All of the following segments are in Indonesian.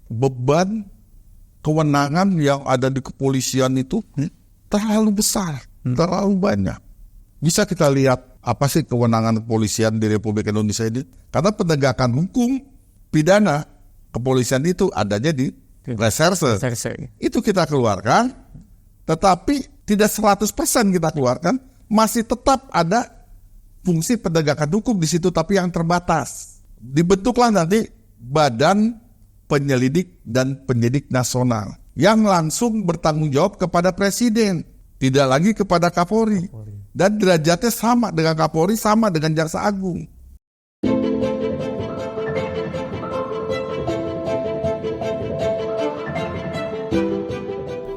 beban kewenangan yang ada di kepolisian itu terlalu besar, terlalu banyak. Bisa kita lihat apa sih kewenangan kepolisian di Republik Indonesia ini? Karena penegakan hukum pidana kepolisian itu adanya di reserse. Itu kita keluarkan, tetapi tidak 100% kita keluarkan, masih tetap ada fungsi penegakan hukum di situ, tapi yang terbatas. Dibentuklah nanti Badan Penyelidik dan Penyidik Nasional yang langsung bertanggung jawab kepada Presiden, tidak lagi kepada Kapolri. Dan derajatnya sama dengan Kapolri, sama dengan Jaksa Agung.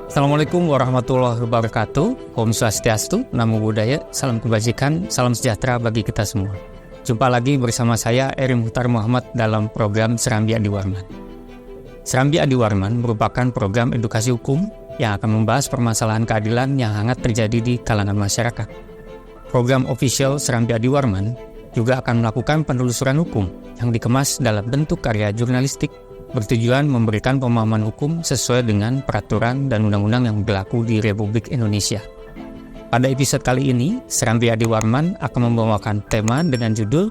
Assalamualaikum warahmatullahi wabarakatuh. Om Swastiastu, Namo Buddhaya, salam kebajikan, salam sejahtera bagi kita semua. Jumpa lagi bersama saya Eri Muhtar Muhammad dalam program Serambi Adi Warman. Serambi Adi Warman merupakan program edukasi hukum yang akan membahas permasalahan keadilan yang hangat terjadi di kalangan masyarakat. Program official Serambi Adi Warman juga akan melakukan penelusuran hukum yang dikemas dalam bentuk karya jurnalistik bertujuan memberikan pemahaman hukum sesuai dengan peraturan dan undang-undang yang berlaku di Republik Indonesia. Pada episode kali ini, Serambi Adi Warman akan membawakan tema dengan judul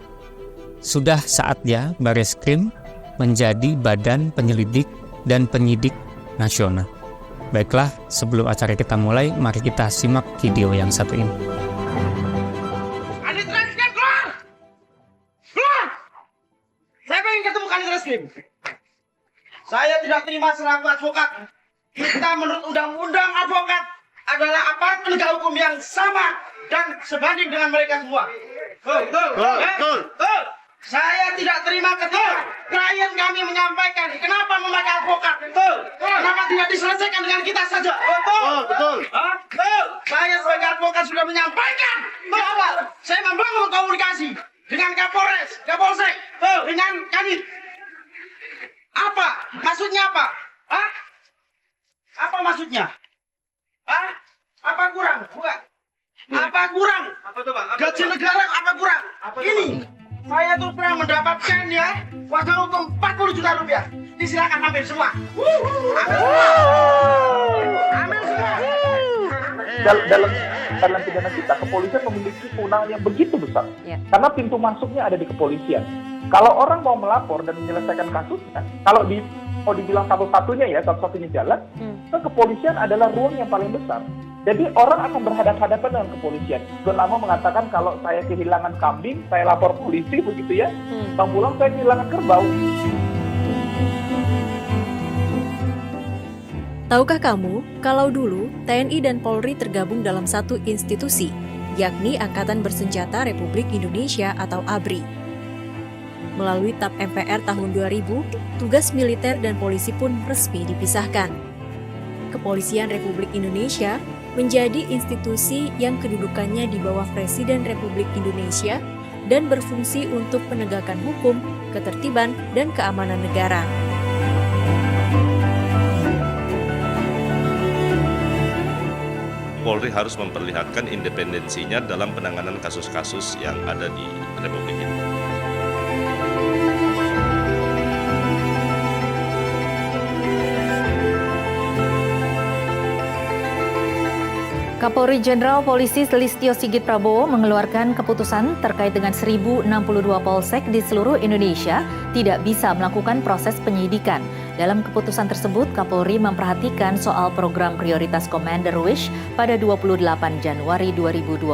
Sudah Saatnya Bareskrim menjadi Badan Penyelidik dan Penyidik Nasional. Baiklah, sebelum acara kita mulai, mari kita simak video yang satu ini. Kanit Reskrim, keluar! Keluar! Saya ingin ketemu Kanit Reskrim. Saya tidak terima selaku advokat. Kita menurut undang-undang advokat adalah aparat penegak hukum yang sama dan sebanding dengan mereka semua. Betul. Saya tidak terima ketika klien kami menyampaikan kenapa memakai advokat. Kenapa tidak diselesaikan dengan kita saja. Betul. Saya sebagai advokat sudah menyampaikan bahwa saya membangun komunikasi dengan Kapolres, Kapolsek, dengan Kanit. Apa? Maksudnya apa? Apa maksudnya? Apa kurang? Bukan. Apa kurang? Apa tuh, Bang? Gaji negara apa kurang? Ini. Saya terus pernah mendapatkan ya kuasa hukum 40 juta rupiah. Disilakan ambil semua. Ambil semua. Dalam pidana kita, kepolisian memiliki kewenangan yang begitu besar. Karena pintu masuknya ada di kepolisian. Kalau orang mau melapor dan menyelesaikan kasusnya, kalau dibilang satu-satunya jalan, kepolisian adalah ruang yang paling besar. Jadi orang akan berhadapan-hadapan dengan kepolisian. Lama mengatakan kalau saya kehilangan kambing, saya lapor polisi begitu ya. Bang pulang saya kehilangan kerbau. Tahukah kamu, kalau dulu TNI dan Polri tergabung dalam satu institusi, yakni Angkatan Bersenjata Republik Indonesia atau ABRI. Melalui TAP MPR tahun 2000, tugas militer dan polisi pun resmi dipisahkan. Kepolisian Republik Indonesia menjadi institusi yang kedudukannya di bawah Presiden Republik Indonesia dan berfungsi untuk penegakan hukum, ketertiban, dan keamanan negara. Polri harus memperlihatkan independensinya dalam penanganan kasus-kasus yang ada di Republik ini. Kapolri Jenderal Polisi Listio Sigit Prabowo mengeluarkan keputusan terkait dengan 1062 polsek di seluruh Indonesia tidak bisa melakukan proses penyidikan. Dalam keputusan tersebut, Kapolri memperhatikan soal program prioritas Commander Wish pada 28 Januari 2021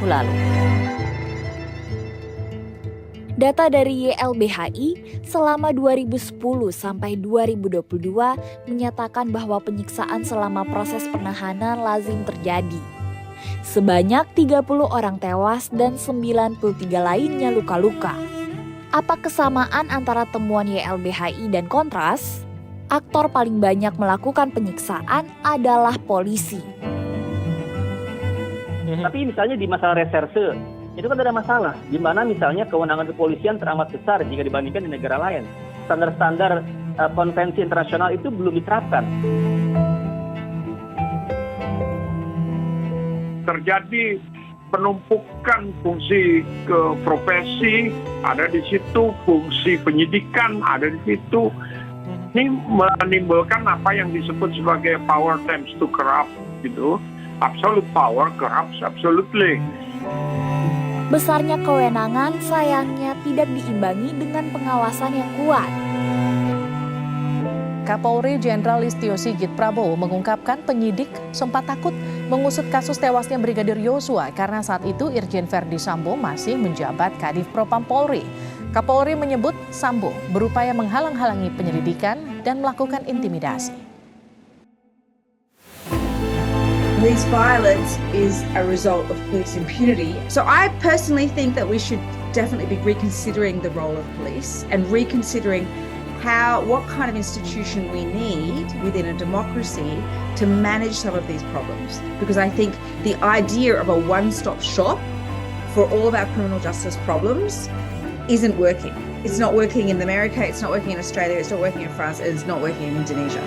lalu. Data dari YLBHI selama 2010 sampai 2022 menyatakan bahwa penyiksaan selama proses penahanan lazim terjadi. Sebanyak 30 orang tewas dan 93 lainnya luka-luka. Apa kesamaan antara temuan YLBHI dan Kontras? Aktor paling banyak melakukan penyiksaan adalah polisi. Tapi misalnya di masalah reserse, itu kan ada masalah, di mana misalnya kewenangan kepolisian teramat besar jika dibandingkan di negara lain. Standar-standar konvensi internasional itu belum diterapkan. Terjadi penumpukan fungsi ke profesi, ada di situ fungsi penyidikan, ada di situ. ini menimbulkan apa yang disebut sebagai power tends to corrupt gitu. Absolute power corrupts absolutely. Besarnya kewenangan sayangnya tidak diimbangi dengan pengawasan yang kuat. Kapolri Jenderal Listio Sigit Prabowo mengungkapkan penyidik sempat takut mengusut kasus tewasnya Brigadir Yosua karena saat itu Irjen Verdi Sambo masih menjabat Kadif Propam Polri. Kapolri menyebut Sambo berupaya menghalang-halangi penyelidikan dan melakukan intimidasi. Police violence is a result of police impunity. So I personally think that we should definitely be reconsidering the role of police and reconsidering what kind of institution we need within a democracy to manage some of these problems. Because I think the idea of a one-stop shop for all of our criminal justice problems isn't working. It's not working in America, it's not working in Australia, it's not working in France, it's not working in Indonesia.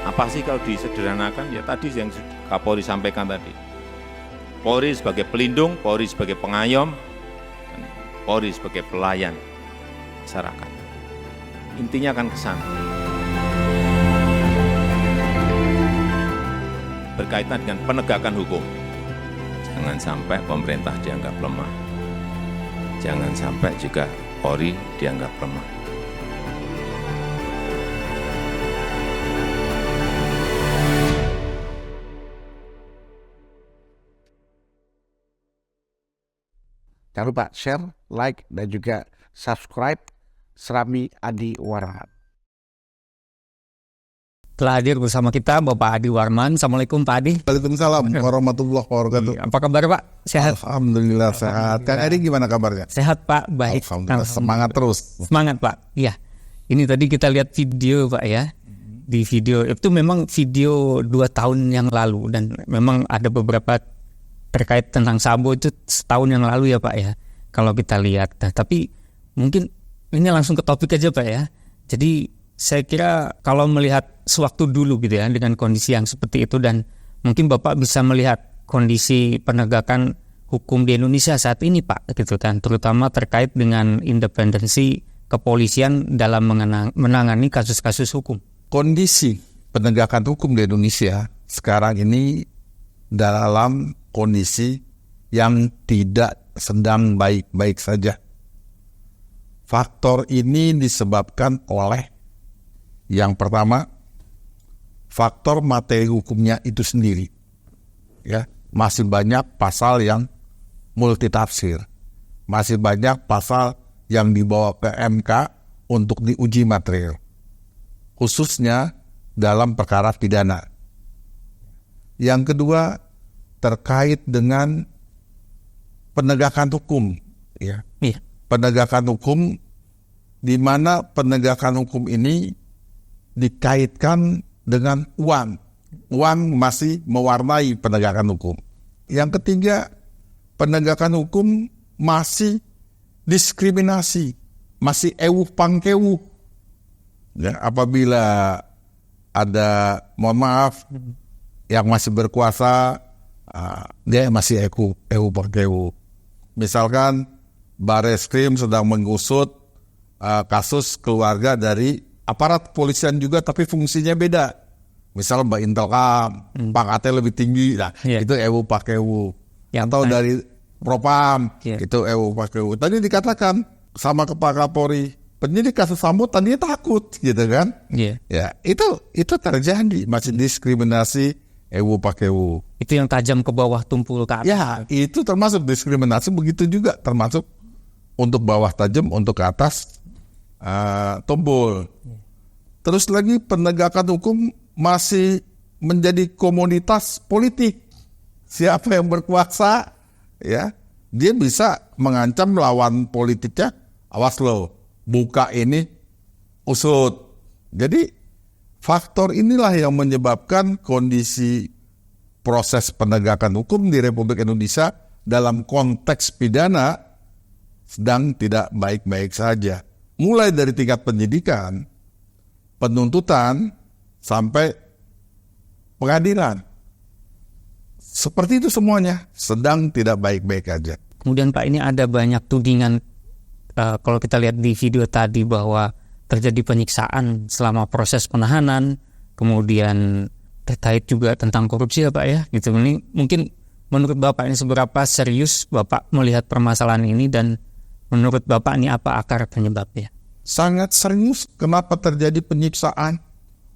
Apa sih kalau disederhanakan? Ya tadi yang Kapolri sampaikan tadi. Polri sebagai pelindung, Polri sebagai pengayom, Polri sebagai pelayan masyarakat. Intinya akan ke sana. Berkaitan dengan penegakan hukum. Jangan sampai pemerintah dianggap lemah. Jangan sampai juga Polri dianggap lemah. Jangan lupa share, like, dan juga subscribe Serambi Adi Warman. Telah hadir bersama kita Bapak Adi Warman. Assalamualaikum Pak Adi. Waalaikumsalam warahmatullahi wabarakatuh. Apa kabar Pak? Sehat? Alhamdulillah sehat. Kang Adi gimana kabarnya? Sehat Pak, baik. Alhamdulillah, semangat terus. Semangat Pak, iya. Ini tadi kita lihat video Pak ya. Di video itu memang video 2 tahun yang lalu. Dan memang ada beberapa terkait tentang Sambo itu setahun yang lalu ya Pak ya, kalau kita lihat. Nah, tapi mungkin ini langsung ke topik aja Pak ya. Jadi saya kira kalau melihat sewaktu dulu gitu ya, dengan kondisi yang seperti itu, dan mungkin Bapak bisa melihat kondisi penegakan hukum di Indonesia saat ini Pak, gitu kan, terutama terkait dengan independensi kepolisian dalam menangani kasus-kasus hukum. Kondisi penegakan hukum di Indonesia sekarang ini dalam kondisi yang tidak sedang baik-baik saja. Faktor ini disebabkan oleh yang pertama, faktor materi hukumnya itu sendiri. Ya, masih banyak pasal yang multitafsir. Masih banyak pasal yang dibawa ke MK untuk diuji material. Khususnya dalam perkara pidana. Yang kedua, terkait dengan penegakan hukum, ya. Iya. Penegakan hukum, di mana penegakan hukum ini dikaitkan dengan uang. Uang masih mewarnai penegakan hukum. Yang ketiga, penegakan hukum masih diskriminasi, masih ewuh pangkewuh. Ya, apabila ada, mohon maaf, yang masih berkuasa, dia masih ewu perkewu. Misalkan Bareskrim sedang mengusut kasus keluarga dari aparat kepolisian juga, tapi fungsinya beda. Misal Mbak Intelkam, pangkatnya lebih tinggi, nah itu ewu pakewu. Atau dari Propam, itu ewu pakewu. Tadi dikatakan sama Kepala Kapolri, penyidik kasus Sambo tadinya takut, gitu kan? Ya, itu terjadi, masih diskriminasi. Ewu pakewu. Itu yang tajam ke bawah tumpul ke atas. Ya, itu termasuk diskriminasi, begitu juga termasuk untuk bawah tajam, untuk ke atas tumpul. Terus lagi penegakan hukum masih menjadi komoditas politik. Siapa yang berkuasa, ya, dia bisa mengancam lawan politiknya. Awas lo, buka ini, usut. Jadi faktor inilah yang menyebabkan kondisi proses penegakan hukum di Republik Indonesia dalam konteks pidana sedang tidak baik-baik saja. Mulai dari tingkat penyidikan, penuntutan, sampai pengadilan. Seperti itu semuanya sedang tidak baik-baik saja. Kemudian Pak, ini ada banyak tudingan kalau kita lihat di video tadi bahwa terjadi penyiksaan selama proses penahanan, kemudian terkait juga tentang korupsi ya Pak ya, gitu. Ini mungkin menurut Bapak ini seberapa serius Bapak melihat permasalahan ini, dan menurut Bapak ini apa akar penyebabnya? Sangat serius. Kenapa terjadi penyiksaan?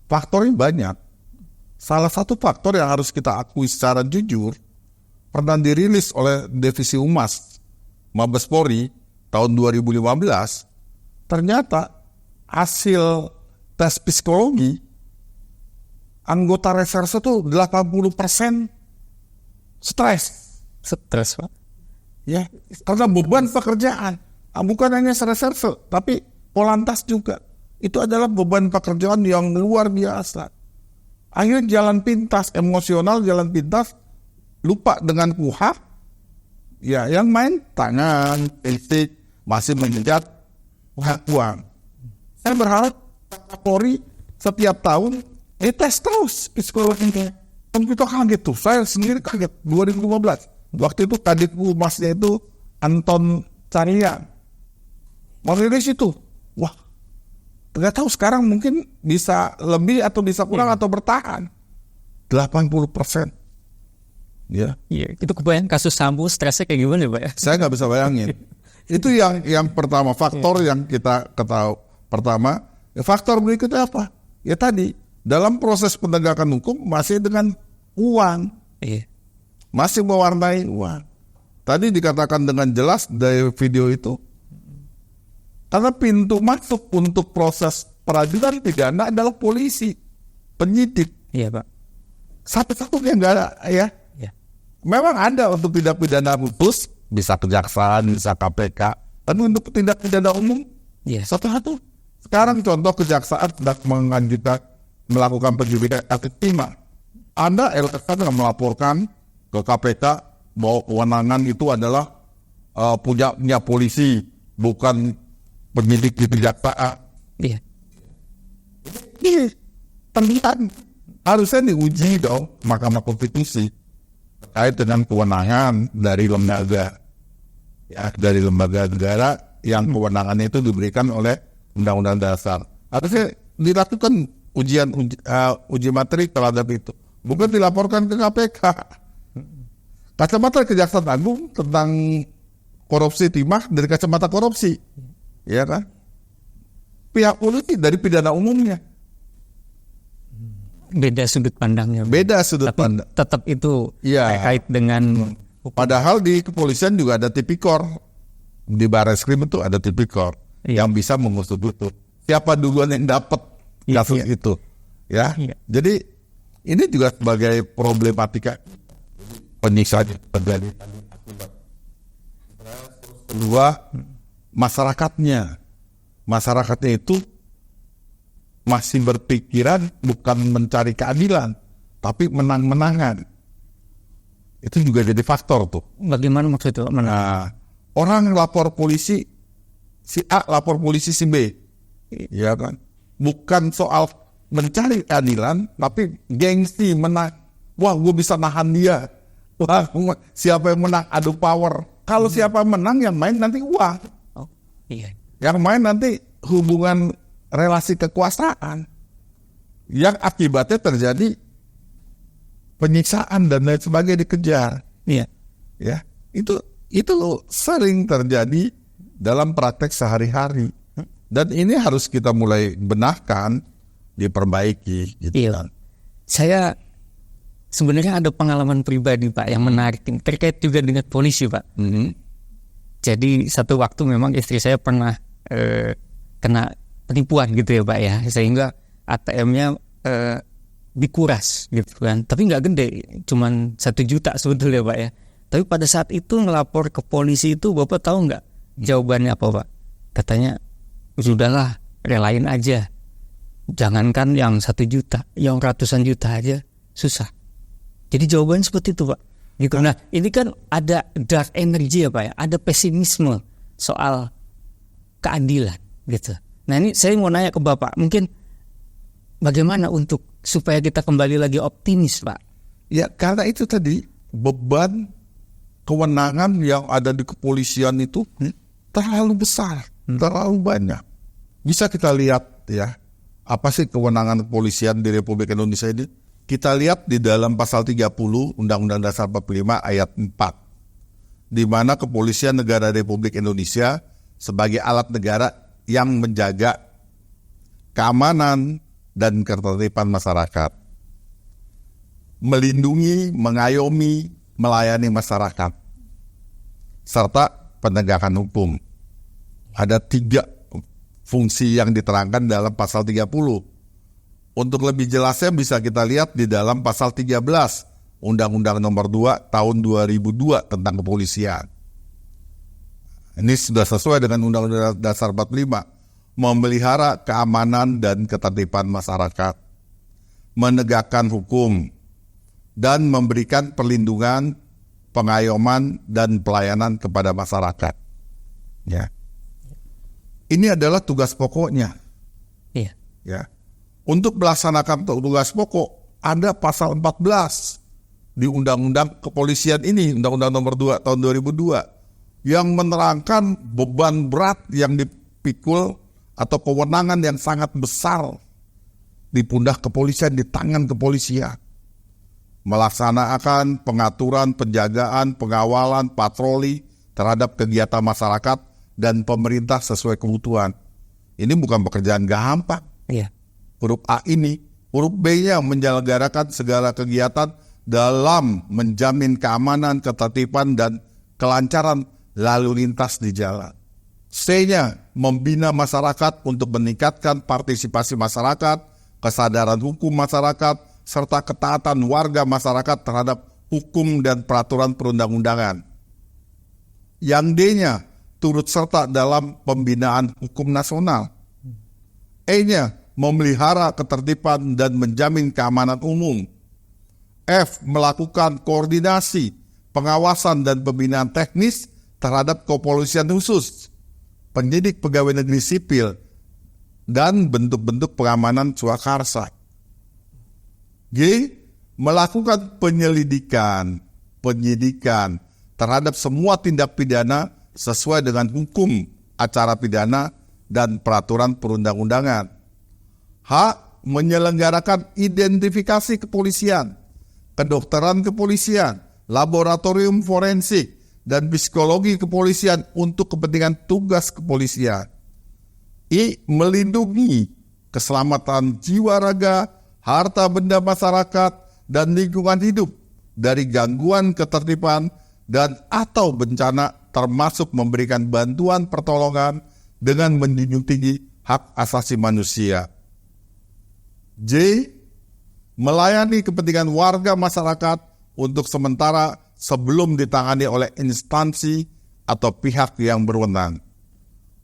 Faktornya banyak. Salah satu faktor yang harus kita akui secara jujur, pernah dirilis oleh Divisi Humas Mabes Polri tahun 2015, ternyata hasil tes psikologi anggota reserse itu 80% stres Pak. Ya, karena beban pekerjaan. Bukan hanya reserse, tapi Polantas juga. Itu adalah beban pekerjaan yang luar biasa. Akhirnya jalan pintas, emosional jalan pintas, lupa dengan kuhab. Ya, yang main tangan, fisik, masih mengejar uang. Saya berharap Polri setiap tahun tes terus psikologinya. Dan kita kaget tuh, saya sendiri kaget 2015. Waktu itu Kadit Humasnya itu Anton Carlian merilis itu. Wah, nggak tahu sekarang mungkin bisa lebih atau bisa kurang atau bertahan 80%. Ya. Iya, itu kebayang kasus Sambo stresnya kayak gimana Pak ya? Saya nggak bisa bayangin. Itu yang pertama, faktor yang kita ketahui. Pertama, faktor berikutnya apa? Ya tadi, dalam proses penegakan hukum masih dengan uang. Iya. Masih mewarnai uang. Tadi dikatakan dengan jelas dari video itu, karena pintu masuk untuk proses peradilan pidana adalah polisi, penyidik. Iya Pak. Satu-satunya nggak ada ya. Iya. Memang ada untuk tindak pidana khusus, bisa kejaksaan, bisa KPK. Tapi untuk tindak pidana umum, satu-satu. Sekarang contoh kejaksaan sedang melakukan penyidikan aktif-timah. Anda LSK yang melaporkan ke KPK bahwa kewenangan itu adalah punya polisi, bukan penyidik di kejaksaan. Iya. Ini terlihat harusnya diuji dong Mahkamah Konstitusi terkait dengan kewenangan dari lembaga, ya, dari lembaga negara yang kewenangannya itu diberikan oleh Undang-Undang Dasar. Harusnya dilakukan uji materi terhadap itu, bukan dilaporkan ke KPK. Kacamata Kejaksaan Agung tentang korupsi timah dari kacamata korupsi, ya kan? Pihak polisi dari pidana umumnya. Beda sudut pandangnya. Beda sudut pandang. Tetap itu terkait dengan. Padahal di kepolisian juga ada tipikor. Di Barreskrim itu ada tipikor yang bisa mengusut itu. Siapa duluan yang dapat kasus itu, ya? Jadi ini juga sebagai problematika penyiksaan terjadi. Kedua, masyarakatnya itu masih berpikiran bukan mencari keadilan, tapi menang-menangan. Itu juga jadi faktor tuh. Bagaimana maksudnya menang? Nah, orang lapor polisi, si A lapor polisi si B, ya kan? Bukan soal mencari keadilan, tapi gengsi menang. Wah, gue bisa nahan dia. Wah, siapa yang menang? Adu power. Kalau siapa menang, yang main nanti uang. Oh, iya. Yang main nanti hubungan relasi kekuasaan. Yang akibatnya terjadi penyiksaan dan lain sebagainya dikejar. Iya. Ya, itu sering terjadi dalam praktek sehari-hari. Dan ini harus kita mulai benahkan, diperbaiki. Gitu. Iya. Saya sebenarnya ada pengalaman pribadi Pak yang menarik terkait juga dengan polisi Pak. Jadi satu waktu memang istri saya pernah kena penipuan gitu ya Pak ya, sehingga ATM-nya dikuras gitu kan. Tapi nggak gede, cuman 1 juta sebetulnya Pak ya. Tapi pada saat itu ngelapor ke polisi itu Bapak tahu nggak jawabannya apa Pak? Katanya sudahlah, relain aja. Jangankan yang 1 juta, yang ratusan juta aja susah. Jadi jawabannya seperti itu Pak. Gitu. Nah ini kan ada dark energy ya Pak ya, ada pesimisme soal keadilan gitu. Nah ini saya mau nanya ke Bapak, mungkin bagaimana untuk supaya kita kembali lagi optimis Pak? Ya karena itu tadi beban kewenangan yang ada di kepolisian itu terlalu besar. terlalu banyak. Bisa kita lihat ya, apa sih kewenangan kepolisian di Republik Indonesia ini? Kita lihat di dalam pasal 30 Undang-Undang Dasar 45 ayat 4, di mana kepolisian negara Republik Indonesia sebagai alat negara yang menjaga keamanan dan ketertiban masyarakat, melindungi, mengayomi, melayani masyarakat, serta penegakan hukum. Ada 3 fungsi yang diterangkan dalam pasal 30. Untuk lebih jelasnya bisa kita lihat di dalam pasal 13 Undang-Undang Nomor 2 Tahun 2002 tentang kepolisian. Ini sudah sesuai dengan Undang-Undang Dasar 45, memelihara keamanan dan ketertiban masyarakat, menegakkan hukum, dan memberikan perlindungan, pengayoman, dan pelayanan kepada masyarakat. Ya. Ini adalah tugas pokoknya. Iya. Ya. Untuk melaksanakan tugas pokok, ada pasal 14 di Undang-Undang Kepolisian ini, Undang-Undang Nomor 2 Tahun 2002, yang menerangkan beban berat yang dipikul atau kewenangan yang sangat besar di pundak kepolisian, di tangan kepolisian. Melaksanakan pengaturan, penjagaan, pengawalan, patroli terhadap kegiatan masyarakat dan pemerintah sesuai kebutuhan. Ini bukan pekerjaan gampang. Iya. Huruf A ini, huruf B-nya menyelenggarakan segala kegiatan dalam menjamin keamanan, ketertiban, dan kelancaran lalu lintas di jalan. C-nya membina masyarakat untuk meningkatkan partisipasi masyarakat, kesadaran hukum masyarakat, serta ketaatan warga masyarakat terhadap hukum dan peraturan perundang-undangan. Yang D-nya turut serta dalam pembinaan hukum nasional. E-nya memelihara ketertiban dan menjamin keamanan umum. F, melakukan koordinasi, pengawasan dan pembinaan teknis terhadap kepolisian khusus, penyidik pegawai negeri sipil, dan bentuk-bentuk pengamanan swakarsa. G, melakukan penyidikan terhadap semua tindak pidana sesuai dengan hukum acara pidana dan peraturan perundang-undangan. H, menyelenggarakan identifikasi kepolisian, kedokteran kepolisian, laboratorium forensik, dan psikologi kepolisian untuk kepentingan tugas kepolisian. I, melindungi keselamatan jiwa raga, harta benda masyarakat, dan lingkungan hidup dari gangguan ketertiban dan atau bencana, termasuk memberikan bantuan pertolongan dengan menjunjung tinggi hak asasi manusia. J, melayani kepentingan warga masyarakat untuk sementara sebelum ditangani oleh instansi atau pihak yang berwenang.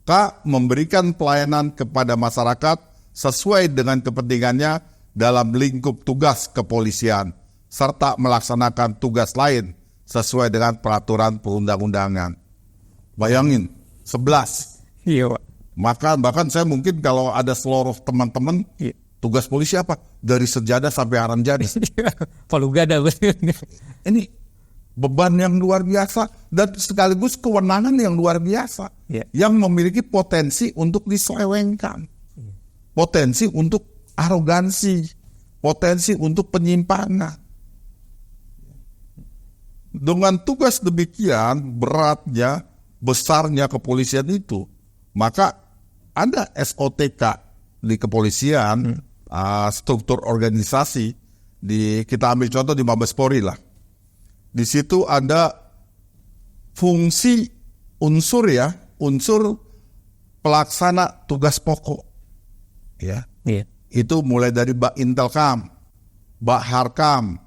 K, memberikan pelayanan kepada masyarakat sesuai dengan kepentingannya dalam lingkup tugas kepolisian, serta melaksanakan tugas lain sesuai dengan peraturan perundang-undangan. Bayangin, 11. Iya, Pak. Bahkan saya mungkin kalau ada seluruh teman-teman, tugas polisi apa? Dari sejadah sampai haramjadi. Palu gada. Ini beban yang luar biasa dan sekaligus kewenangan yang luar biasa, yang memiliki potensi untuk diselewengkan, potensi untuk arogansi, potensi untuk penyimpangan. Dengan tugas demikian beratnya, besarnya kepolisian itu, maka ada SOTK di kepolisian, struktur organisasi, kita ambil contoh di Mabes Polri lah. Di situ ada fungsi unsur pelaksana tugas pokok. Itu mulai dari Bak Intelkam, Bak Harkam,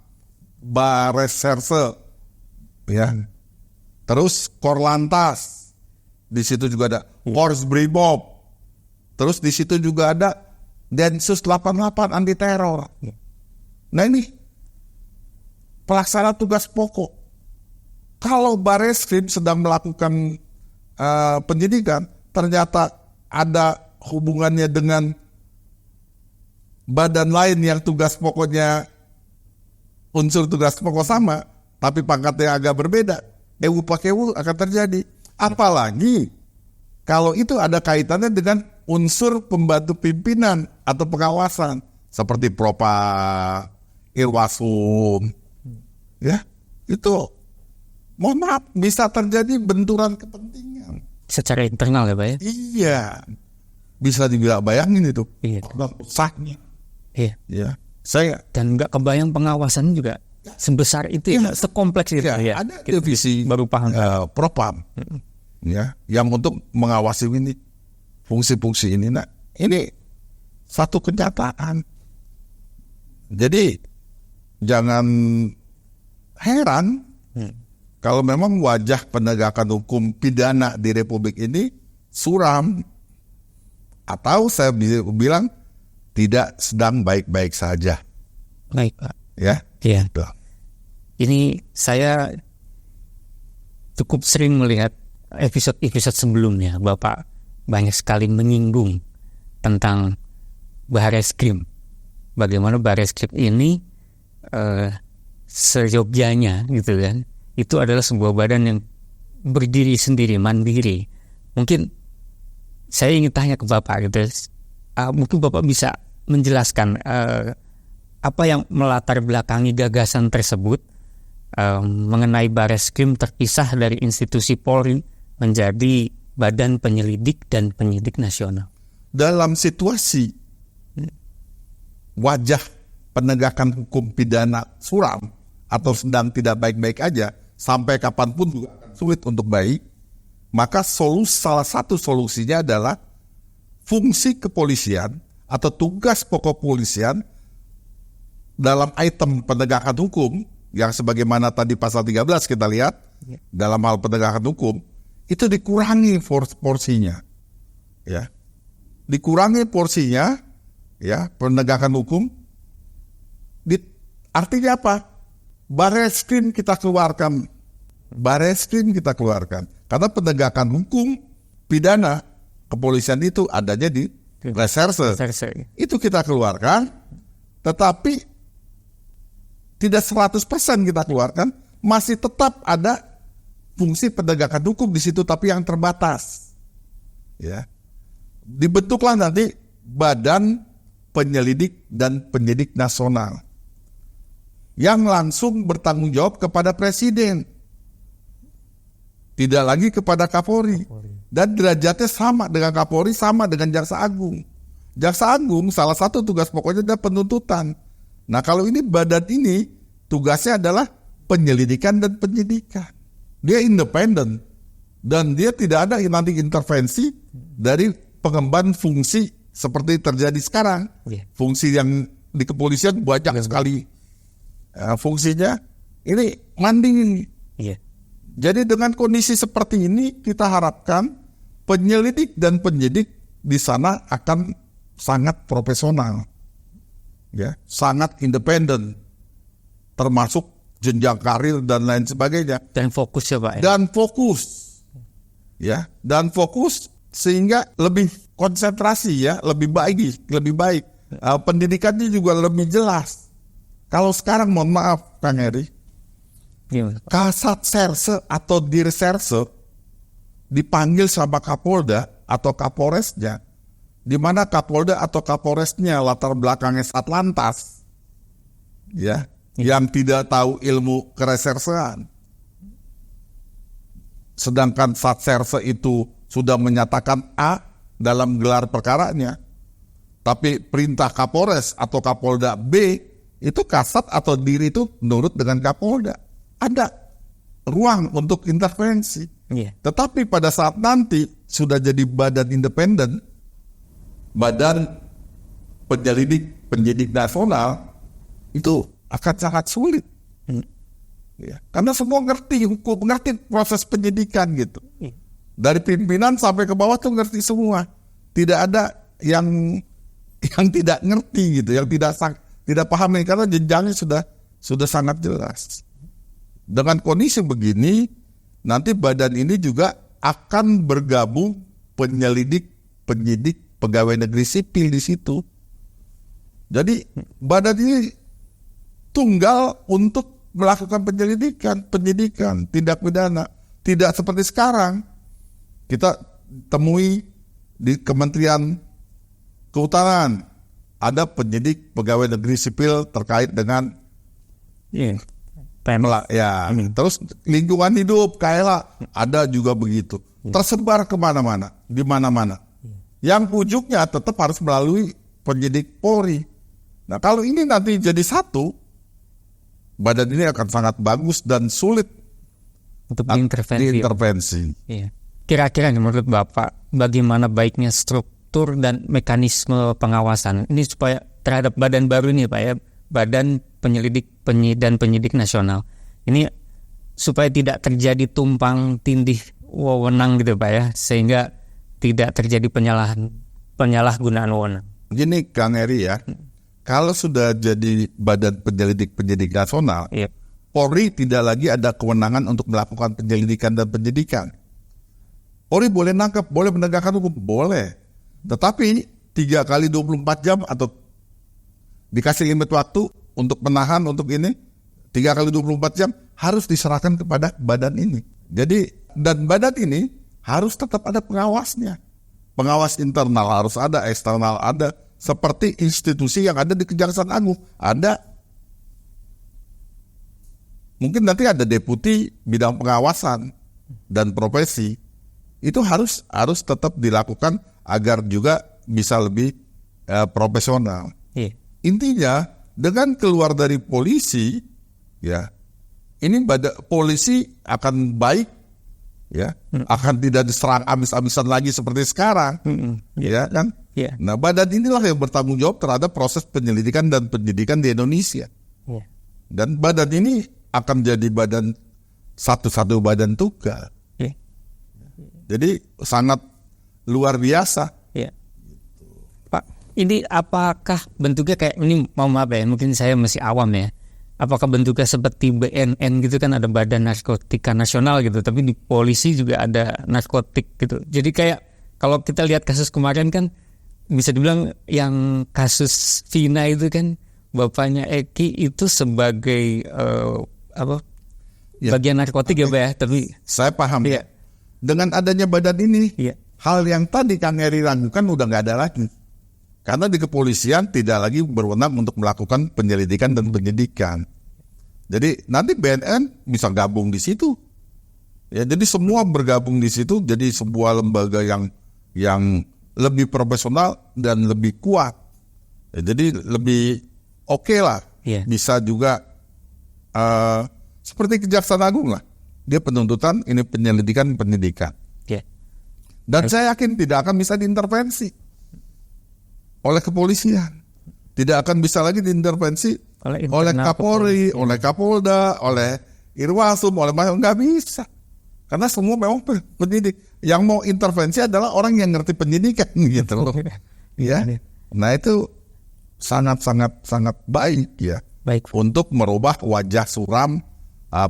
Bak Reserse, terus Korlantas, di situ juga ada Korps Brimob, terus di situ juga ada Densus 88 anti teror. Nah ini pelaksana tugas pokok. Kalau Bareskrim sedang melakukan penyidikan, ternyata ada hubungannya dengan badan lain yang tugas pokoknya, unsur tugas pokok sama, tapi pangkatnya agak berbeda, ewu pakai ewu akan terjadi. Apalagi kalau itu ada kaitannya dengan unsur pembantu pimpinan atau pengawasan seperti Propa, Irwasum, ya itu mohon maaf bisa terjadi benturan kepentingan secara internal ya Pak ya? Iya, bisa dibilang bayangin itu. Iya. Saknya. Iya. Ya. Saya dan nggak kebayang pengawasan juga sebesar itu ya, sekompleks itu ya. Ada divisi baru paham. Propam, ya, yang untuk mengawasi ini fungsi-fungsi ini. Nah, ini satu kenyataan. Jadi jangan heran kalau memang wajah penegakan hukum pidana di Republik ini suram, atau saya bilang tidak sedang baik-baik saja. Baik Pak. Ya. Iya. Ini saya cukup sering melihat episode-episode sebelumnya, Bapak banyak sekali menyinggung tentang Barreskrim. Bagaimana Barreskrim ini seyogyanya gitu kan. Itu adalah sebuah badan yang berdiri sendiri, mandiri. Mungkin saya ingin tanya ke Bapak gitu. Mungkin Bapak bisa menjelaskan apa yang melatar belakangi gagasan tersebut mengenai Barreskrim terpisah dari institusi Polri menjadi Badan Penyelidik dan Penyidik Nasional. Dalam situasi wajah penegakan hukum pidana suram atau sedang tidak baik-baik aja, sampai kapanpun juga akan sulit untuk baik, maka salah satu solusinya adalah fungsi kepolisian atau tugas pokok polisian dalam item penegakan hukum yang sebagaimana tadi pasal 13 kita lihat dalam hal penegakan hukum itu dikurangi porsinya, ya, dikurangi porsinya, ya, penegakan hukum. Artinya apa? Barreskrim kita keluarkan, karena penegakan hukum pidana kepolisian itu adanya di reserse. Itu kita keluarkan, tetapi tidak 100% kita keluarkan, masih tetap ada fungsi penegakan hukum di situ, tapi yang terbatas. Ya, dibentuklah nanti Badan Penyelidik dan Penyidik Nasional yang langsung bertanggung jawab kepada Presiden, tidak lagi kepada Kapolri, dan derajatnya sama dengan Kapolri, sama dengan Jaksa Agung. Jaksa Agung salah satu tugas pokoknya adalah penuntutan. Nah, kalau ini badan ini tugasnya adalah penyelidikan dan penyidikan. Dia independen dan dia tidak ada nanti intervensi dari pengemban fungsi seperti terjadi sekarang. Fungsi yang di kepolisian banyak sekali fungsinya, ini landing. Jadi dengan kondisi seperti ini kita harapkan penyelidik dan penyidik di sana akan sangat profesional, ya, sangat independen, termasuk jenjang karir dan lain sebagainya. Dan fokus ya Pak. Dan fokus sehingga lebih konsentrasi, ya, lebih baik. Pendidikannya juga lebih jelas. Kalau sekarang mohon maaf Kang Heri, Kasat Serse atau Dirserse dipanggil sama Kapolda atau Kapolresnya, di mana Kapolda atau Kapolresnya latar belakangnya Satlantas, ya, yang tidak tahu ilmu keresersean. Sedangkan Satserse itu sudah menyatakan A dalam gelar perkaranya, tapi perintah Kapolres atau Kapolda B itu Kasat atau Dir itu nurut dengan Kapolda. Ada ruang untuk intervensi. Tetapi pada saat nanti sudah jadi badan independen, Badan Penyelidik Penyidik Nasional, itu akan sangat sulit. Ya, karena semua ngerti hukum, ngerti proses penyidikan gitu. Dari pimpinan sampai ke bawah tuh ngerti semua. Tidak ada yang tidak ngerti gitu, yang tidak paham, karena jenjangnya sudah sangat jelas. Dengan kondisi begini, nanti badan ini juga akan bergabung penyelidik, penyidik, pegawai negeri sipil di situ. Jadi badan ini tunggal untuk melakukan penyidikan, tindak pidana. Tidak seperti sekarang. Kita temui di Kementerian Kehutanan, ada penyidik pegawai negeri sipil terkait dengan terus lingkungan hidup, KLA, ada juga begitu. Tersebar kemana-mana, di mana-mana. Yang ujungnya tetap harus melalui penyidik Polri. Nah, kalau ini nanti jadi satu, badan ini akan sangat bagus dan sulit untuk diintervensi. Iya. Kira-kira menurut Bapak, bagaimana baiknya struktur dan mekanisme pengawasan ini supaya terhadap badan baru ini, Pak ya, Badan Penyelidik dan Penyidik Nasional. Ini supaya tidak terjadi tumpang tindih wewenang gitu, Pak ya, sehingga tidak terjadi penyalahgunaan wewenang. Gini Kang Eri ya, kalau sudah jadi Badan Penyidik Nasional, Polri tidak lagi ada kewenangan untuk melakukan penyelidikan dan penyidikan. Polri boleh nangkap, boleh menegakkan hukum, boleh. Tetapi 3 kali 24 jam atau dikasih limit waktu untuk menahan untuk ini, 3 kali 24 jam harus diserahkan kepada badan ini. Jadi, dan badan ini harus tetap ada pengawasnya. Pengawas internal harus ada, eksternal ada. Seperti institusi yang ada di Kejaksaan Agung. Ada. Mungkin nanti ada deputi bidang pengawasan dan profesi. Itu harus tetap dilakukan agar juga bisa lebih profesional. Intinya dengan keluar dari polisi, ya, ini polisi akan baik, ya, akan tidak diserang habis-habisan lagi seperti sekarang, ya kan? Nah, badan inilah yang bertanggung jawab terhadap proses penyelidikan dan penyidikan di Indonesia. Dan badan ini akan jadi satu badan tunggal. Jadi sangat luar biasa. Pak, ini apakah bentuknya kayak ini, mau maaf ya, mungkin saya masih awam ya. Apakah bentuknya seperti BNN gitu kan, ada Badan Narkotika Nasional gitu, tapi di polisi juga ada narkotik gitu. Jadi kayak kalau kita lihat kasus kemarin kan bisa dibilang yang kasus Vina itu kan bapaknya Eki itu sebagai bagian narkotik ya Pak ya, tapi saya paham ya. Dengan adanya badan ini, hal yang tadi Kang Eri ragukan udah nggak ada lagi. Karena di kepolisian tidak lagi berwenang untuk melakukan penyelidikan dan penyidikan. Jadi nanti BNN bisa gabung di situ. Ya, jadi semua bergabung di situ, jadi sebuah lembaga yang lebih profesional dan lebih kuat. Ya, jadi lebih oke lah. Bisa juga seperti Kejaksaan Agung lah. Dia penuntutan, ini penyidikan. Dan saya yakin tidak akan bisa diintervensi oleh kepolisian. Tidak akan bisa lagi diintervensi oleh Kapolri, oleh Kapolda, oleh Irwasum, oleh nggak bisa. Karena semua memang penyidik. Yang mau intervensi adalah orang yang ngerti penyidikan gitu loh. Ya. Nah, itu sangat baik ya. Untuk merubah wajah suram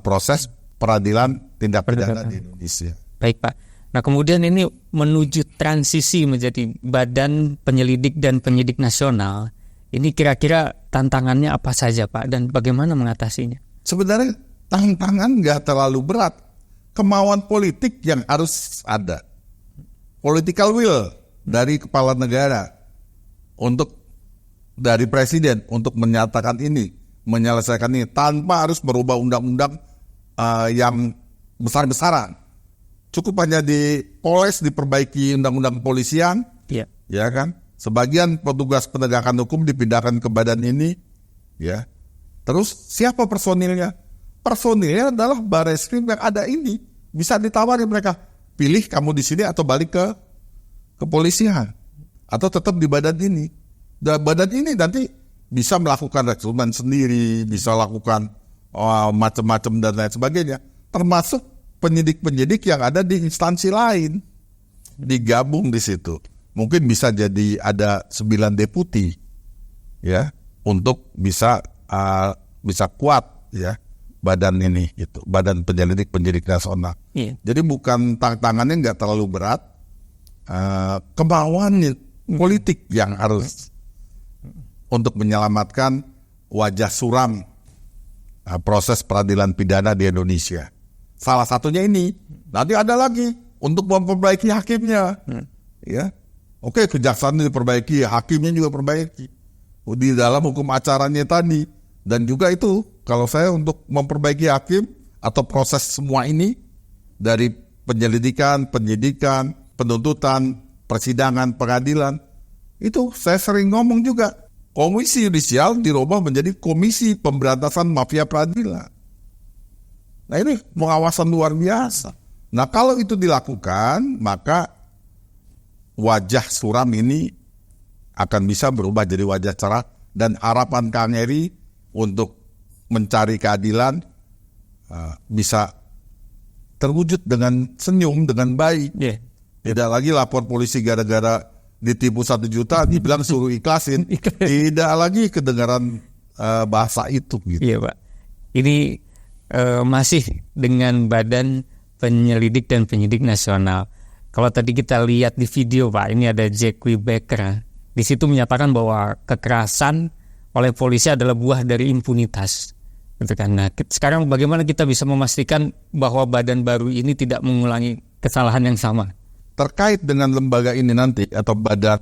proses peradilan tindak pidana di Indonesia. Baik Pak. Nah kemudian ini menuju transisi menjadi Badan Penyelidik dan Penyidik Nasional. Ini kira-kira tantangannya apa saja Pak dan bagaimana mengatasinya? Sebenarnya tantangan nggak terlalu berat. Kemauan politik yang harus ada. Political will dari kepala negara dari presiden untuk menyatakan ini, menyelesaikan ini tanpa harus merubah undang-undang yang besar-besaran. Cukup hanya diperbaiki undang-undang kepolisian, ya kan? Sebagian petugas penegakan hukum dipindahkan ke badan ini, ya. Terus siapa personilnya? Personilnya adalah Barreskrim yang ada ini. Bisa ditawari mereka, pilih kamu di sini atau balik ke kepolisian, atau tetap di badan ini. Dan badan ini nanti bisa melakukan rekrutmen sendiri, bisa lakukan macam-macam dan lain sebagainya, termasuk penyidik-penyidik yang ada di instansi lain digabung di situ. Mungkin bisa jadi ada 9 deputi, ya, untuk bisa kuat ya badan ini, itu Badan Penyidik Nasional. Jadi bukan tantangannya nggak terlalu berat, kemauan politik yang harus untuk menyelamatkan wajah suram proses peradilan pidana di Indonesia. Salah satunya ini. Nanti ada lagi untuk memperbaiki hakimnya. Ya. Oke, kejaksaan diperbaiki, hakimnya juga perbaiki. Di dalam hukum acaranya tadi. Dan juga itu, kalau saya untuk memperbaiki hakim atau proses semua ini, dari penyelidikan, penyidikan, penuntutan, persidangan, pengadilan, itu saya sering ngomong juga. Komisi Yudisial dirubah menjadi Komisi Pemberantasan Mafia Peradilan. Nah ini pengawasan luar biasa. Nah kalau itu dilakukan, maka wajah suram ini akan bisa berubah jadi wajah cerah. Dan harapan Kang Eri untuk mencari keadilan bisa terwujud dengan senyum, dengan baik. Tidak lagi lapor polisi gara-gara ditipu 1 juta, dibilang suruh ikhlasin. Tidak lagi kedengaran bahasa itu. Gitu. Iya Pak. Ini masih dengan Badan Penyelidik dan Penyidik Nasional. Kalau tadi kita lihat di video Pak, ini ada Jackie Becker. Di situ menyatakan bahwa kekerasan oleh polisi adalah buah dari impunitas. Gitu kan. Nah, sekarang bagaimana kita bisa memastikan bahwa badan baru ini tidak mengulangi kesalahan yang sama? Terkait dengan lembaga ini nanti atau Badan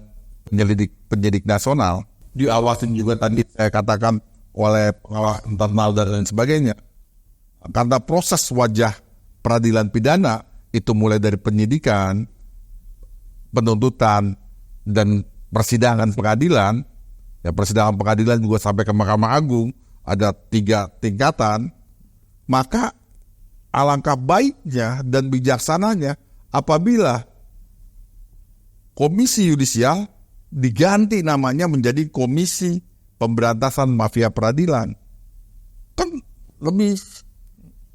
Penyidik Nasional, diawasin juga tadi saya katakan oleh pengawas internal dan lain sebagainya. Karena proses wajah peradilan pidana itu mulai dari penyidikan, penuntutan, dan persidangan pengadilan. Ya, persidangan pengadilan juga sampai ke Mahkamah Agung, ada 3 tingkatan. Maka alangkah baiknya dan bijaksananya apabila Komisi Yudisial diganti namanya menjadi Komisi Pemberantasan Mafia Peradilan. Kan lebih,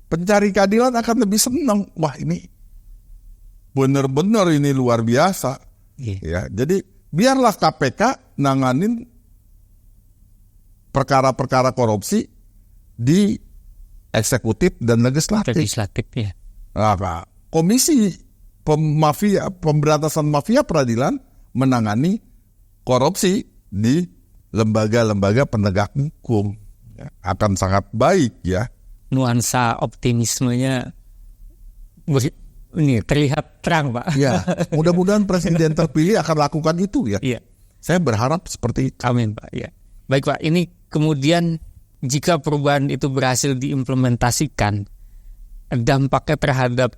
pencari keadilan akan lebih senang. Wah ini benar-benar ini luar biasa. Ya, jadi biarlah KPK nanganin perkara-perkara korupsi di eksekutif dan legislatif. Ya. Nah, Komisi Pemberantasan Mafia Peradilan menangani korupsi di lembaga-lembaga penegak hukum. Ya, akan sangat baik ya. Nuansa optimismenya ini terlihat terang Pak. Ya, mudah-mudahan presiden terpilih akan lakukan itu ya. Iya. Saya berharap seperti itu. Amin Pak. Ya. Baik Pak, ini kemudian jika perubahan itu berhasil diimplementasikan, dampaknya terhadap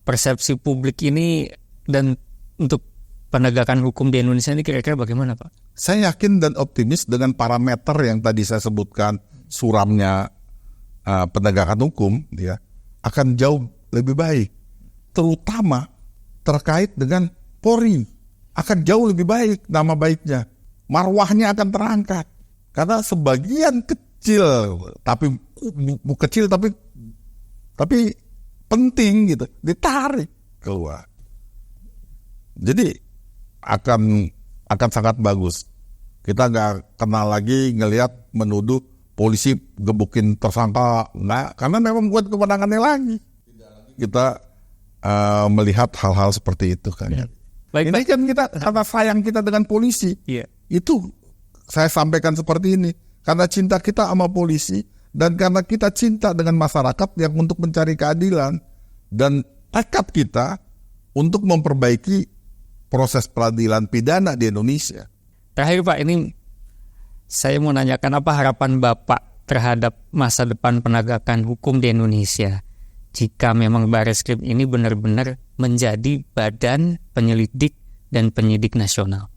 persepsi publik ini dan untuk penegakan hukum di Indonesia ini kira-kira bagaimana Pak? Saya yakin dan optimis dengan parameter yang tadi saya sebutkan, suramnya penegakan hukum ya, akan jauh lebih baik. Terutama terkait dengan Polri, akan jauh lebih baik nama baiknya. Marwahnya akan terangkat. Karena sebagian kecil, tapi penting gitu, ditarik keluar. Jadi akan sangat bagus. Kita nggak kenal lagi ngelihat menuduh polisi gebukin tersangka, nggak, karena memang buat kewenangannya lagi. Kita melihat hal-hal seperti itu kan. Ya. Baik, ini kan kita karena sayang kita dengan polisi. Iya. Itu saya sampaikan seperti ini karena cinta kita sama polisi. Dan karena kita cinta dengan masyarakat yang untuk mencari keadilan dan tekad kita untuk memperbaiki proses peradilan pidana di Indonesia. Terakhir Pak, ini saya mau nanyakan apa harapan Bapak terhadap masa depan penegakan hukum di Indonesia jika memang Barreskrim ini benar-benar menjadi Badan Penyelidik dan Penyidik Nasional?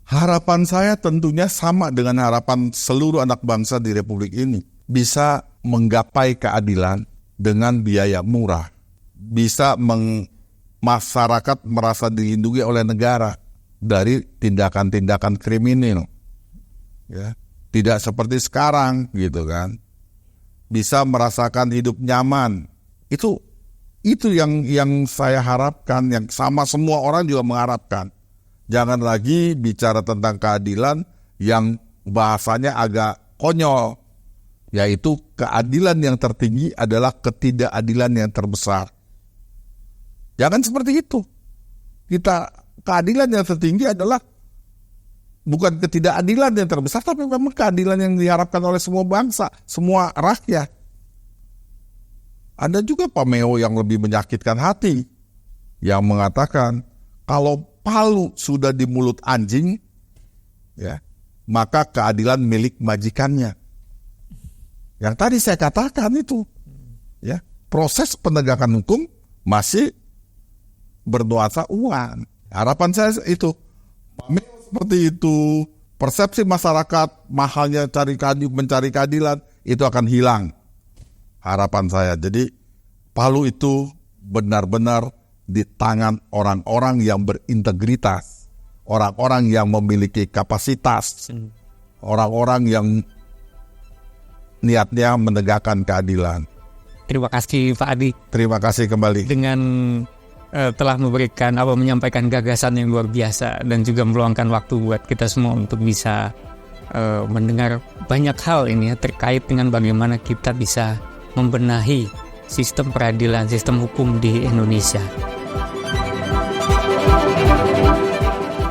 Harapan saya tentunya sama dengan harapan seluruh anak bangsa di Republik ini. Bisa menggapai keadilan dengan biaya murah. Bisa masyarakat merasa dilindungi oleh negara dari tindakan-tindakan kriminal. Ya, tidak seperti sekarang gitu kan. Bisa merasakan hidup nyaman. Itu yang saya harapkan, yang sama semua orang juga mengharapkan. Jangan lagi bicara tentang keadilan yang bahasanya agak konyol, yaitu keadilan yang tertinggi adalah ketidakadilan yang terbesar. Jangan seperti itu. Keadilan yang tertinggi adalah bukan ketidakadilan yang terbesar, tapi memang keadilan yang diharapkan oleh semua bangsa, semua rakyat. Ada juga pameo yang lebih menyakitkan hati. yang mengatakan kalau palu sudah di mulut anjing, ya, maka keadilan milik majikannya. Yang tadi saya katakan itu, ya, proses penegakan hukum masih bernuansa uang. Harapan saya itu, seperti itu, persepsi masyarakat mahalnya mencari keadilan itu akan hilang. Harapan saya. Jadi palu itu benar-benar di tangan orang-orang yang berintegritas, orang-orang yang memiliki kapasitas, orang-orang yang niatnya menegakkan keadilan. Terima kasih Pak Adi. Terima kasih kembali. Dengan telah menyampaikan gagasan yang luar biasa dan juga meluangkan waktu buat kita semua untuk bisa mendengar banyak hal ini ya, terkait dengan bagaimana kita bisa membenahi sistem peradilan, sistem hukum di Indonesia.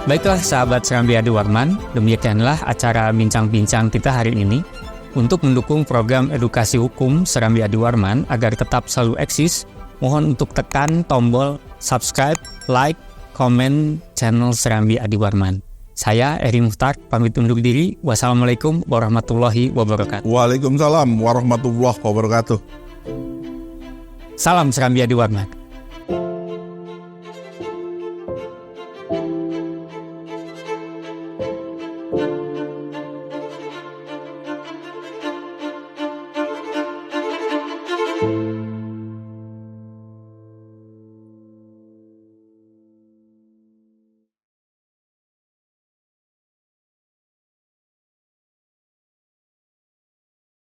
Baiklah sahabat Serambi Adi Warman, demikianlah acara bincang-bincang kita hari ini. Untuk mendukung program edukasi hukum Serambi Adi Warman agar tetap selalu eksis, mohon untuk tekan tombol subscribe, like, komen channel Serambi Adi Warman. Saya Eri Muhtar, pamit undur diri. Wassalamualaikum warahmatullahi wabarakatuh. Waalaikumsalam warahmatullahi wabarakatuh. Salam Serambi Adi Warman.